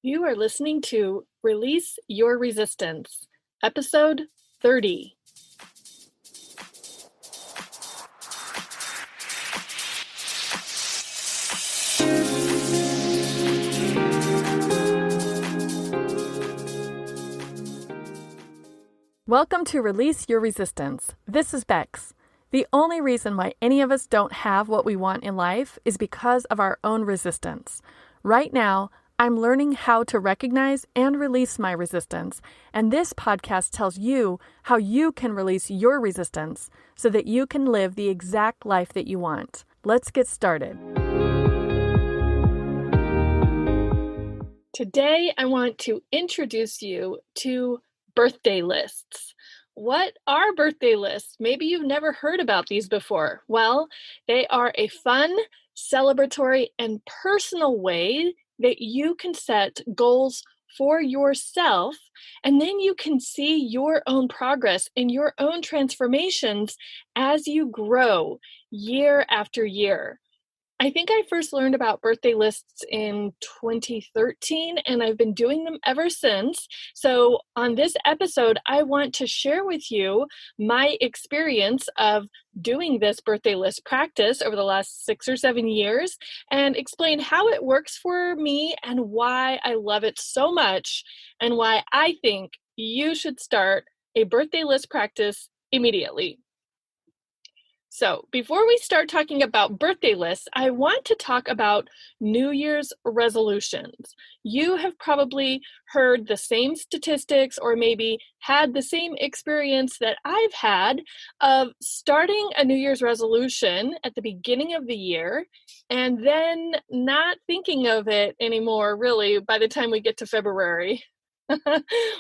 You are listening to Release Your Resistance, episode 30. Welcome to Release Your Resistance. This is Bex. The only reason why any of us don't have what we want in life is because of our own resistance. Right now, I'm learning how to recognize and release my resistance, and this podcast tells you how you can release your resistance so that you can live the exact life that you want. Let's get started. Today, I want to introduce you to birthday lists. What are birthday lists? Maybe you've never heard about these before. Well, they are a fun, celebratory, and personal way that you can set goals for yourself, and then you can see your own progress and your own transformations as you grow year after year. I think I first learned about birthday lists in 2013, and I've been doing them ever since. So, on this episode, I want to share with you my experience of doing this birthday list practice over the last 6 or 7 years and explain how it works for me and why I love it so much and why I think you should start a birthday list practice immediately. So, before we start talking about birthday lists, I want to talk about New Year's resolutions. You have probably heard the same statistics or maybe had the same experience that I've had of starting a New Year's resolution at the beginning of the year and then not thinking of it anymore, really, by the time we get to February.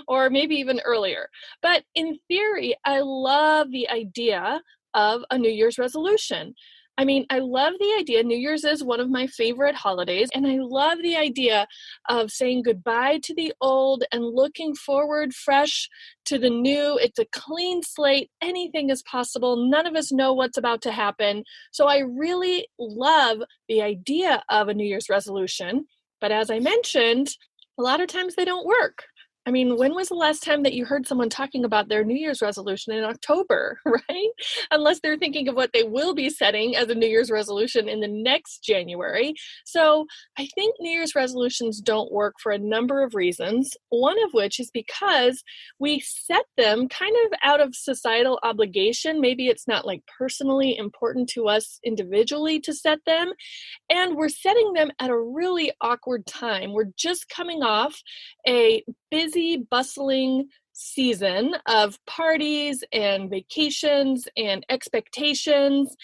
Or maybe even earlier. But in theory, I love the idea of a New Year's resolution. I mean, I love the idea. New Year's is one of my favorite holidays, and I love the idea of saying goodbye to the old and looking forward fresh to the new. It's a clean slate. Anything is possible. None of us know what's about to happen. So I really love the idea of a New Year's resolution. But as I mentioned, a lot of times they don't work. I mean, when was the last time that you heard someone talking about their New Year's resolution in October, right? Unless they're thinking of what they will be setting as a New Year's resolution in the next January. So I think New Year's resolutions don't work for a number of reasons, one of which is because we set them kind of out of societal obligation. Maybe it's not like personally important to us individually to set them. And we're setting them at a really awkward time. We're just coming off a busy, bustling season of parties and vacations and expectations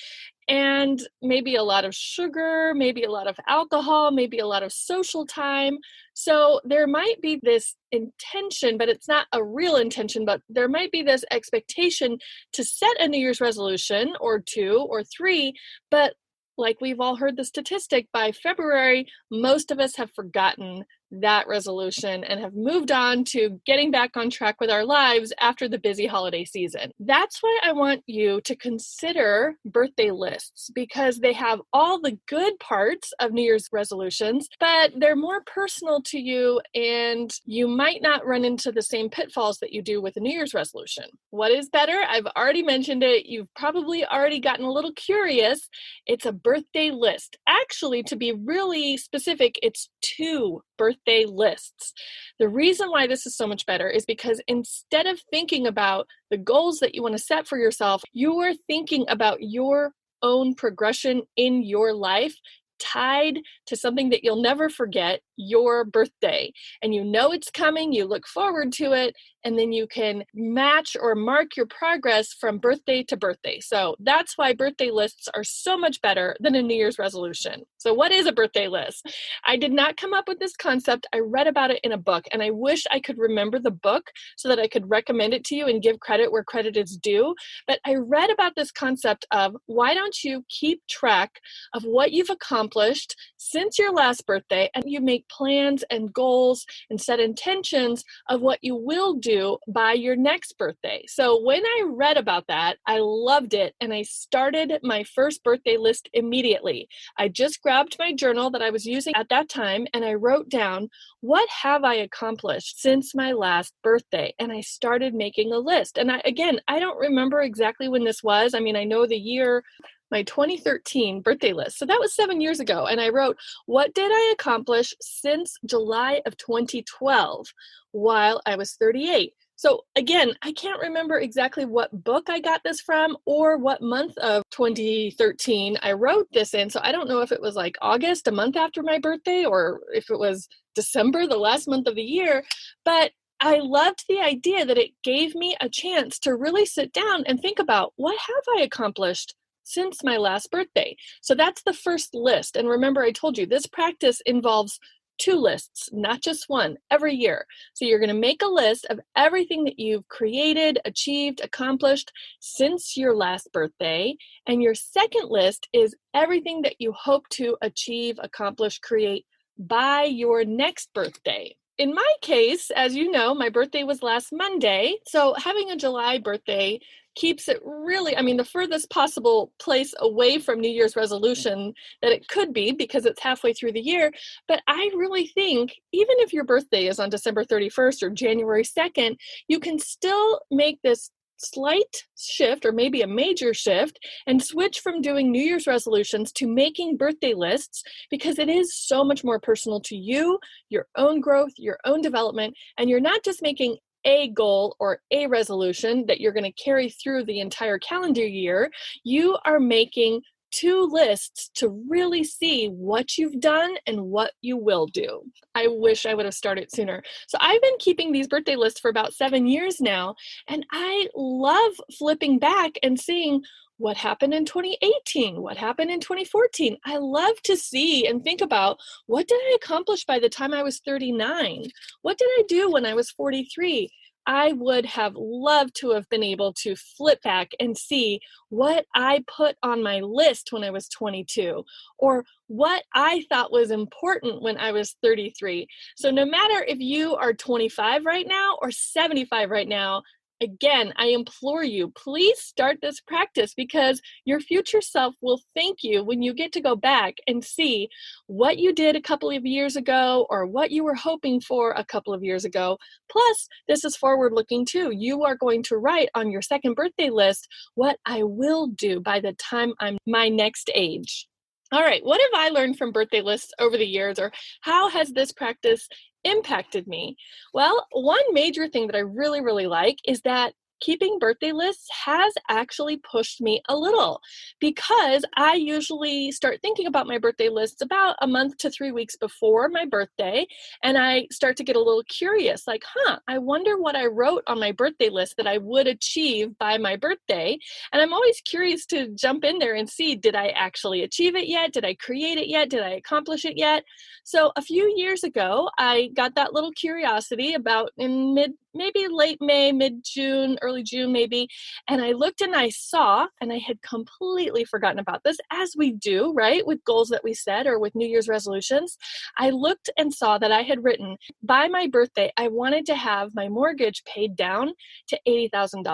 and maybe a lot of sugar, maybe a lot of alcohol, maybe a lot of social time. So there might be this intention, but it's not a real intention, but there might be this expectation to set a New Year's resolution or 2 or 3, but like we've all heard the statistic, by February, most of us have forgotten that resolution and have moved on to getting back on track with our lives after the busy holiday season. That's why I want you to consider birthday lists, because they have all the good parts of New Year's resolutions, but they're more personal to you and you might not run into the same pitfalls that you do with a New Year's resolution. What is better? I've already mentioned it. You've probably already gotten a little curious. It's a birthday list. Actually, to be really specific, it's 2 birthday lists. The reason why this is so much better is because instead of thinking about the goals that you want to set for yourself, you are thinking about your own progression in your life tied to something that you'll never forget, your birthday. And you know it's coming, you look forward to it, and then you can match or mark your progress from birthday to birthday. So that's why birthday lists are so much better than a New Year's resolution. So what is a birthday list? I did not come up with this concept. I read about it in a book, and I wish I could remember the book so that I could recommend it to you and give credit where credit is due. But I read about this concept of, why don't you keep track of what you've accomplished accomplished since your last birthday, and you make plans and goals and set intentions of what you will do by your next birthday. So when I read about that, I loved it, and I started my first birthday list immediately. I just grabbed my journal that I was using at that time, and I wrote down, what have I accomplished since my last birthday? And I started making a list. And I don't remember exactly when this was. I mean, I know the year, my 2013 birthday list. So that was 7 years ago. And I wrote, what did I accomplish since July of 2012 while I was 38? So again, I can't remember exactly what book I got this from or what month of 2013 I wrote this in. So I don't know if it was like August, a month after my birthday, or if it was December, the last month of the year. But I loved the idea that it gave me a chance to really sit down and think about, what have I accomplished since my last birthday? So that's the first list. And remember, I told you this practice involves 2 lists, not just one, every year. So you're going to make a list of everything that you've created, achieved, accomplished since your last birthday. And your second list is everything that you hope to achieve, accomplish, create by your next birthday. In my case, as you know, my birthday was last Monday. So having a July birthday keeps it really, the furthest possible place away from New Year's resolution that it could be, because it's halfway through the year. But I really think even if your birthday is on December 31st or January 2nd, you can still make this slight shift, or maybe a major shift, and switch from doing New Year's resolutions to making birthday lists, because it is so much more personal to you, your own growth, your own development, and you're not just making a goal or a resolution that you're going to carry through the entire calendar year. You are making 2 lists to really see what you've done and what you will do. I wish I would have started sooner. So I've been keeping these birthday lists for about 7 years now, and I love flipping back and seeing what happened in 2018, what happened in 2014. I love to see and think about, what did I accomplish by the time I was 39? What did I do when I was 43? I would have loved to have been able to flip back and see what I put on my list when I was 22, or what I thought was important when I was 33. So no matter if you are 25 right now or 75 right now, again, I implore you, please start this practice, because your future self will thank you when you get to go back and see what you did a couple of years ago, or what you were hoping for a couple of years ago. Plus, this is forward looking too. You are going to write on your second birthday list what I will do by the time I'm my next age. All right, what have I learned from birthday lists over the years, or how has this practice impacted me? Well, one major thing that I really, really like is that keeping birthday lists has actually pushed me a little, because I usually start thinking about my birthday lists about a month to 3 weeks before my birthday. And I start to get a little curious, like, I wonder what I wrote on my birthday list that I would achieve by my birthday. And I'm always curious to jump in there and see, did I actually achieve it yet? Did I create it yet? Did I accomplish it yet? So a few years ago, I got that little curiosity about in maybe late May, mid-June, early June maybe. And I looked and I saw, and I had completely forgotten about this, as we do, right, with goals that we set or with New Year's resolutions. I looked and saw that I had written, by my birthday, I wanted to have my mortgage paid down to $80,000.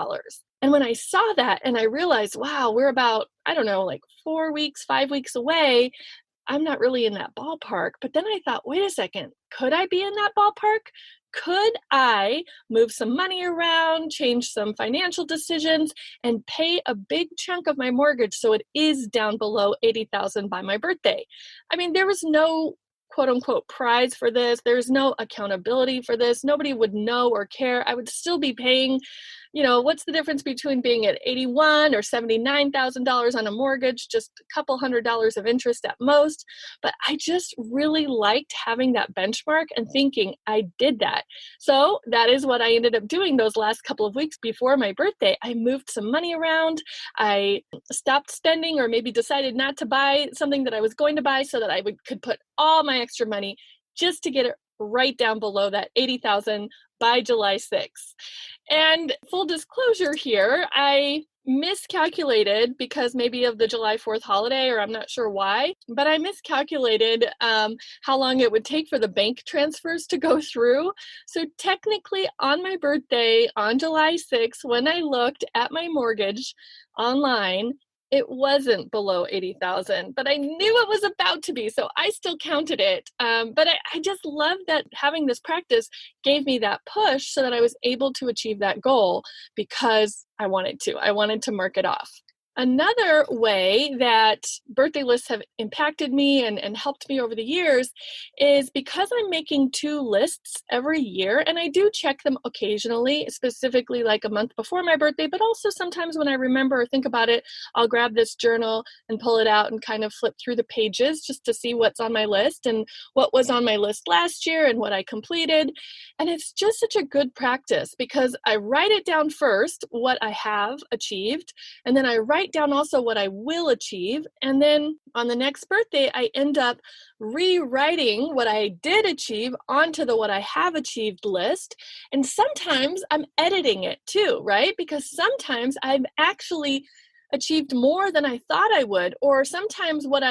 And when I saw that and I realized, wow, we're about, I don't know, like 4 weeks, 5 weeks away, I'm not really in that ballpark. But then I thought, wait a second, could I be in that ballpark? Could I move some money around, change some financial decisions, and pay a big chunk of my mortgage so it is down below $80,000 by my birthday? There was no quote unquote prize for this. There's no accountability for this. Nobody would know or care. I would still be paying, what's the difference between being at $81,000 or $79,000 on a mortgage? Just a couple $100 of interest at most. But I just really liked having that benchmark and thinking I did that. So that is what I ended up doing those last couple of weeks before my birthday. I moved some money around. I stopped spending, or maybe decided not to buy something that I was going to buy, so that I could put all my extra money just to get it right down below that 80,000 by July 6th. And full disclosure here, I miscalculated because maybe of the July 4th holiday, or I'm not sure why, but I miscalculated how long it would take for the bank transfers to go through. So technically on my birthday on July 6th, when I looked at my mortgage online, it wasn't below 80,000, but I knew it was about to be, so I still counted it. But I just love that having this practice gave me that push so that I was able to achieve that goal because I wanted to. I wanted to mark it off. Another way that birthday lists have impacted me and helped me over the years is because I'm making 2 lists every year, and I do check them occasionally, specifically like a month before my birthday, but also sometimes when I remember or think about it, I'll grab this journal and pull it out and kind of flip through the pages just to see what's on my list and what was on my list last year and what I completed. And it's just such a good practice because I write it down first, what I have achieved, and then I write down also what I will achieve. And then on the next birthday, I end up rewriting what I did achieve onto the what I have achieved list. And sometimes I'm editing it too, right? Because sometimes I've actually achieved more than I thought I would, or sometimes what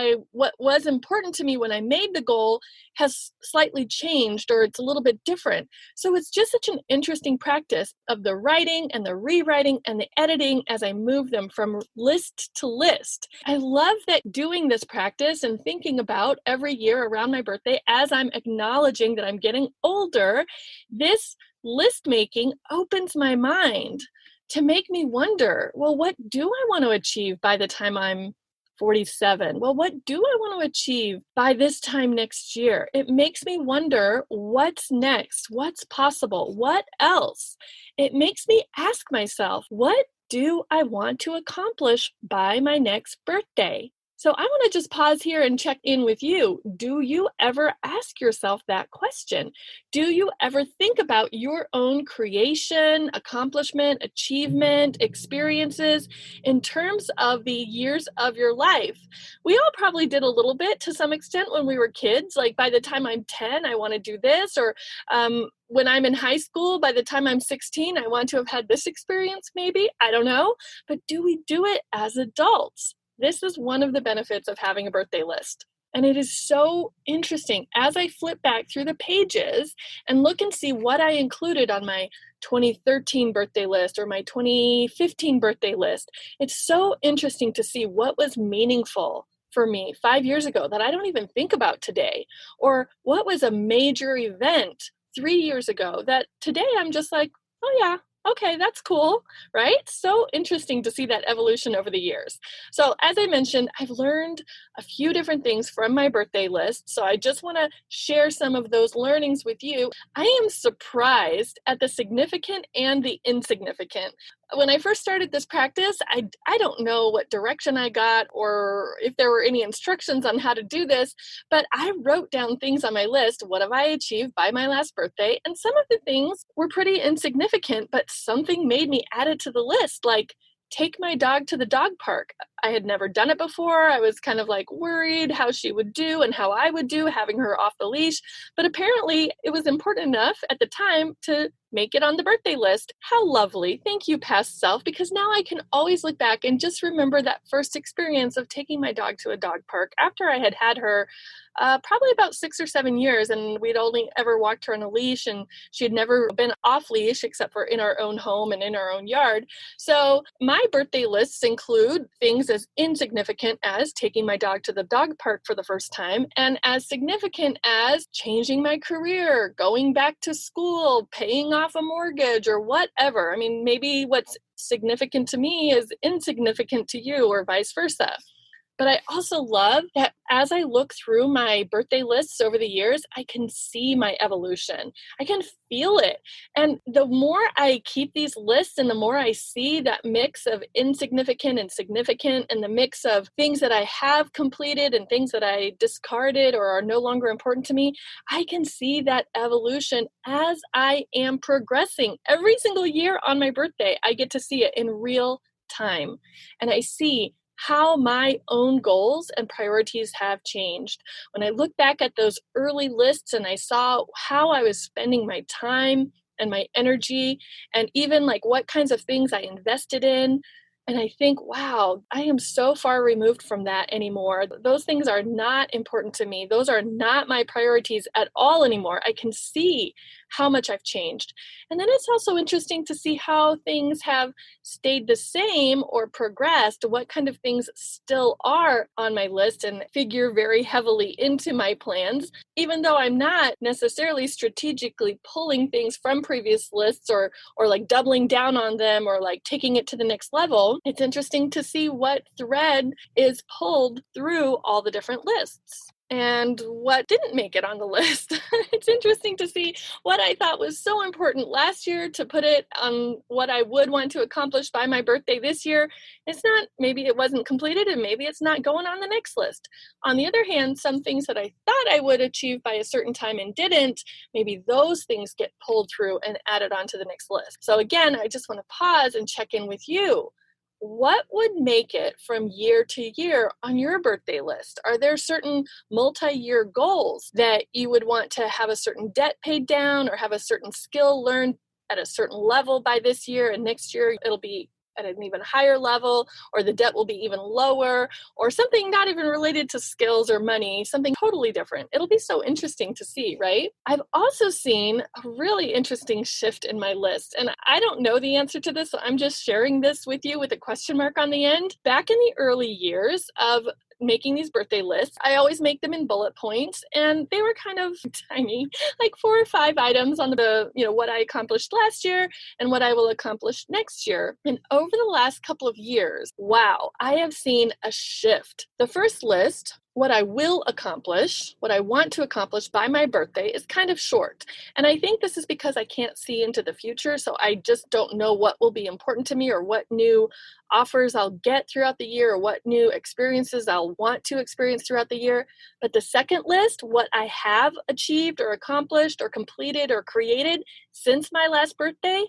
was important to me when I made the goal has slightly changed or it's a little bit different. So it's just such an interesting practice of the writing and the rewriting and the editing as I move them from list to list. I love that doing this practice and thinking about every year around my birthday as I'm acknowledging that I'm getting older, this list making opens my mind to make me wonder, well, what do I want to achieve by the time I'm 47? Well, what do I want to achieve by this time next year? It makes me wonder what's next, what's possible, what else? It makes me ask myself, what do I want to accomplish by my next birthday? So I want to just pause here and check in with you. Do you ever ask yourself that question? Do you ever think about your own creation, accomplishment, achievement, experiences in terms of the years of your life? We all probably did a little bit to some extent when we were kids. Like by the time I'm 10, I want to do this, or when I'm in high school, by the time I'm 16, I want to have had this experience maybe. I don't know. But do we do it as adults? This is one of the benefits of having a birthday list. And it is so interesting as I flip back through the pages and look and see what I included on my 2013 birthday list or my 2015 birthday list. It's so interesting to see what was meaningful for me 5 years ago that I don't even think about today, or what was a major event 3 years ago that today I'm just like, oh yeah, okay, that's cool, right? So interesting to see that evolution over the years. So as I mentioned, I've learned a few different things from my birthday list. So I just want to share some of those learnings with you. I am surprised at the significant and the insignificant. When I first started this practice, I don't know what direction I got or if there were any instructions on how to do this, but I wrote down things on my list. What have I achieved by my last birthday? And some of the things were pretty insignificant, but something made me add it to the list, like take my dog to the dog park. I had never done it before. I was kind of like worried how she would do and how I would do having her off the leash. But apparently it was important enough at the time to make it on the birthday list. How lovely. Thank you, past self, because now I can always look back and just remember that first experience of taking my dog to a dog park after I had had her probably about 6 or 7 years, and we'd only ever walked her on a leash, and she had never been off leash except for in our own home and in our own yard. So my birthday lists include things as insignificant as taking my dog to the dog park for the first time, and as significant as changing my career, going back to school, paying off a mortgage, or whatever. I mean, maybe what's significant to me is insignificant to you, or vice versa. But I also love that as I look through my birthday lists over the years, I can see my evolution. I can feel it. And the more I keep these lists and the more I see that mix of insignificant and significant and the mix of things that I have completed and things that I discarded or are no longer important to me, I can see that evolution as I am progressing. Every single year on my birthday, I get to see it in real time. And I see how my own goals and priorities have changed. When I look back at those early lists and I saw how I was spending my time and my energy, and even like what kinds of things I invested in, and I think, wow, I am so far removed from that anymore. Those things are not important to me. Those are not my priorities at all anymore. I can see how much I've changed. And then it's also interesting to see how things have stayed the same or progressed, what kind of things still are on my list and figure very heavily into my plans, even though I'm not necessarily strategically pulling things from previous lists or like doubling down on them or like taking it to the next level. It's interesting to see what thread is pulled through all the different lists and what didn't make it on the list. It's interesting to see what I thought was so important last year to put it on what I would want to accomplish by my birthday this year. It's not, maybe it wasn't completed and maybe it's not going on the next list. On the other hand, some things that I thought I would achieve by a certain time and didn't, maybe those things get pulled through and added onto the next list. So again, I just want to pause and check in with you. What would make it from year to year on your birthday list? Are there certain multi-year goals that you would want to have a certain debt paid down or have a certain skill learned at a certain level by this year, and next year it'll be at an even higher level, or the debt will be even lower, or something not even related to skills or money, something totally different? It'll be so interesting to see, right? I've also seen a really interesting shift in my list, and I don't know the answer to this, so I'm just sharing this with you with a question mark on the end. Back in the early years of making these birthday lists, I always make them in bullet points, and they were kind of tiny, like 4 or 5 items on the, what I accomplished last year and what I will accomplish next year. And over the last couple of years, wow, I have seen a shift. The first list, what I will accomplish, what I want to accomplish by my birthday, is kind of short. And I think this is because I can't see into the future, so I just don't know what will be important to me or what new offers I'll get throughout the year or what new experiences I'll want to experience throughout the year. But the second list, what I have achieved or accomplished or completed or created since my last birthday,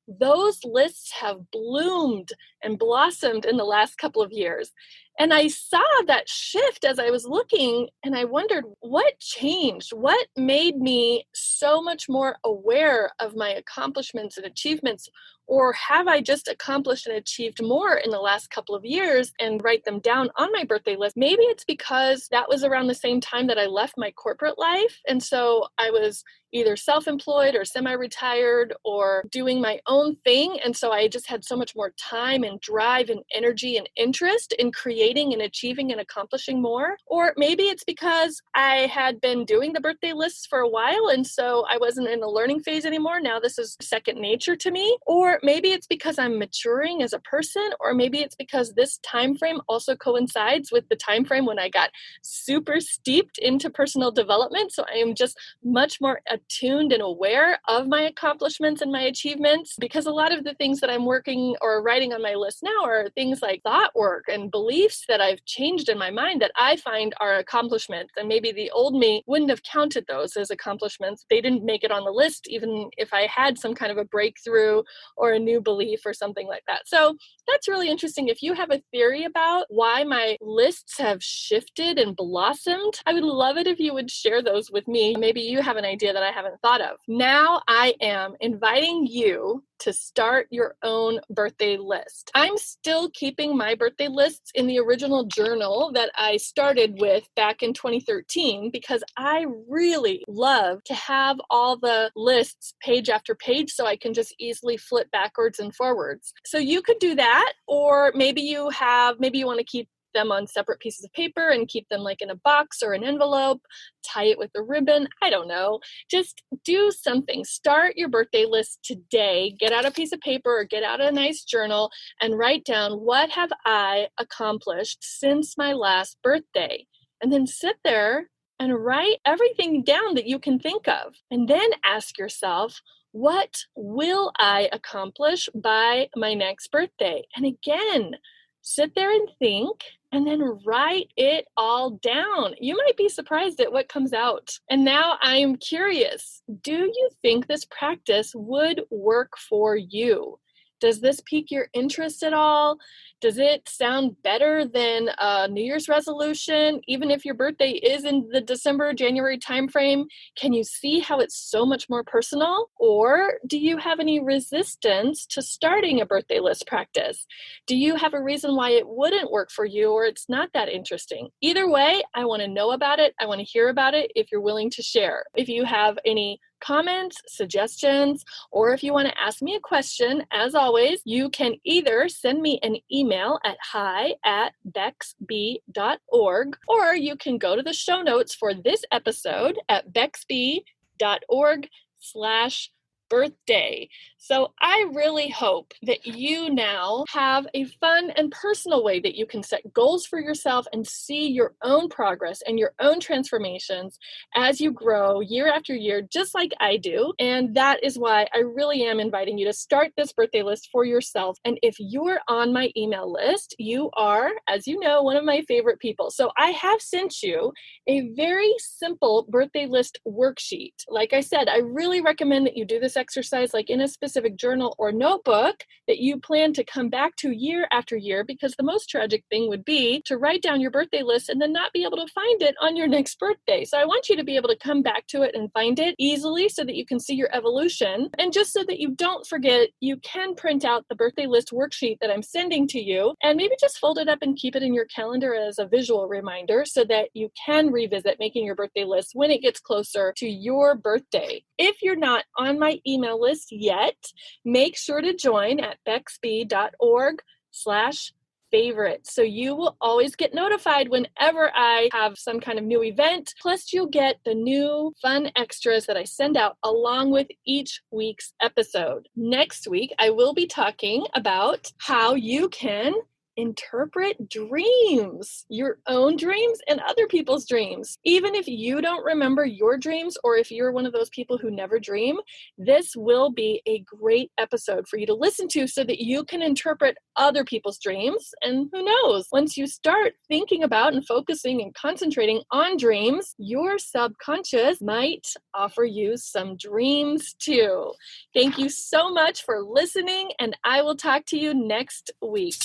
those lists have bloomed and blossomed in the last couple of years. And I saw that shift as I was looking, and I wondered what changed? What made me so much more aware of my accomplishments and achievements? Or have I just accomplished and achieved more in the last couple of years and write them down on my birthday list? Maybe it's because that was around the same time that I left my corporate life. And so I was either self-employed or semi-retired or doing my own thing. And so I just had so much more time and drive and energy and interest in creating and achieving and accomplishing more. Or maybe it's because I had been doing the birthday lists for a while, and so I wasn't in the learning phase anymore. Now this is second nature to me. Or maybe it's because I'm maturing as a person, or maybe it's because this time frame also coincides with the time frame when I got super steeped into personal development. So I am just much more attuned and aware of my accomplishments and my achievements, because a lot of the things that I'm working or writing on my list now are things like thought work and beliefs that I've changed in my mind that I find are accomplishments. And maybe the old me wouldn't have counted those as accomplishments. They didn't make it on the list, even if I had some kind of a breakthrough or a new belief or something like that. So that's really interesting. If you have a theory about why my lists have shifted and blossomed, I would love it if you would share those with me. Maybe you have an idea that I haven't thought of. Now I am inviting you to start your own birthday list. I'm still keeping my birthday lists in the original journal that I started with back in 2013 because I really love to have all the lists page after page so I can just easily flip backwards and forwards. So you could do that, or maybe you want to keep them on separate pieces of paper and keep them like in a box or an envelope, tie it with a ribbon. I don't know. Just do something. Start your birthday list today. Get out a piece of paper or get out a nice journal and write down, what have I accomplished since my last birthday? And then sit there and write everything down that you can think of. And then ask yourself, what will I accomplish by my next birthday? And again, sit there and think, and then write it all down. You might be surprised at what comes out. And now I'm curious, do you think this practice would work for you? Does this pique your interest at all? Does it sound better than a New Year's resolution? Even if your birthday is in the December, January timeframe, can you see how it's so much more personal? Or do you have any resistance to starting a birthday list practice? Do you have a reason why it wouldn't work for you or it's not that interesting? Either way, I want to know about it. I want to hear about it if you're willing to share. If you have any comments, suggestions, or if you want to ask me a question, as always, you can either send me an email at hi@bexb.org, or you can go to the show notes for this episode at bexb.org/birthday. So I really hope that you now have a fun and personal way that you can set goals for yourself and see your own progress and your own transformations as you grow year after year, just like I do. And that is why I really am inviting you to start this birthday list for yourself. And if you're on my email list, you are, as you know, one of my favorite people. So I have sent you a very simple birthday list worksheet. Like I said, I really recommend that you do this exercise like in a specific journal or notebook that you plan to come back to year after year, because the most tragic thing would be to write down your birthday list and then not be able to find it on your next birthday. So I want you to be able to come back to it and find it easily so that you can see your evolution. And just so that you don't forget, you can print out the birthday list worksheet that I'm sending to you and maybe just fold it up and keep it in your calendar as a visual reminder so that you can revisit making your birthday list when it gets closer to your birthday. If you're not on my email list yet, make sure to join at bexb.org/favorite. So you will always get notified whenever I have some kind of new event. Plus you'll get the new fun extras that I send out along with each week's episode. Next week, I will be talking about how you can interpret dreams, your own dreams and other people's dreams. Even if you don't remember your dreams, or if you're one of those people who never dream, this will be a great episode for you to listen to so that you can interpret other people's dreams. And who knows, once you start thinking about and focusing and concentrating on dreams, your subconscious might offer you some dreams too. Thank you so much for listening, and I will talk to you next week.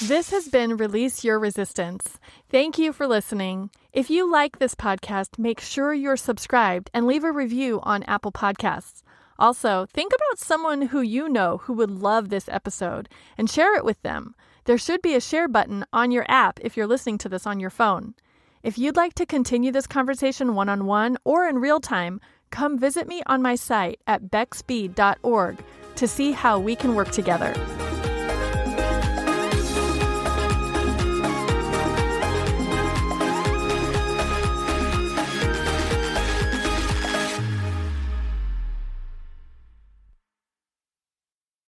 This has been Release Your Resistance. Thank you for listening. If you like this podcast, make sure you're subscribed and leave a review on Apple Podcasts. Also, think about someone who you know who would love this episode and share it with them. There should be a share button on your app if you're listening to this on your phone. If you'd like to continue this conversation one-on-one or in real time, come visit me on my site at bexb.org to see how we can work together.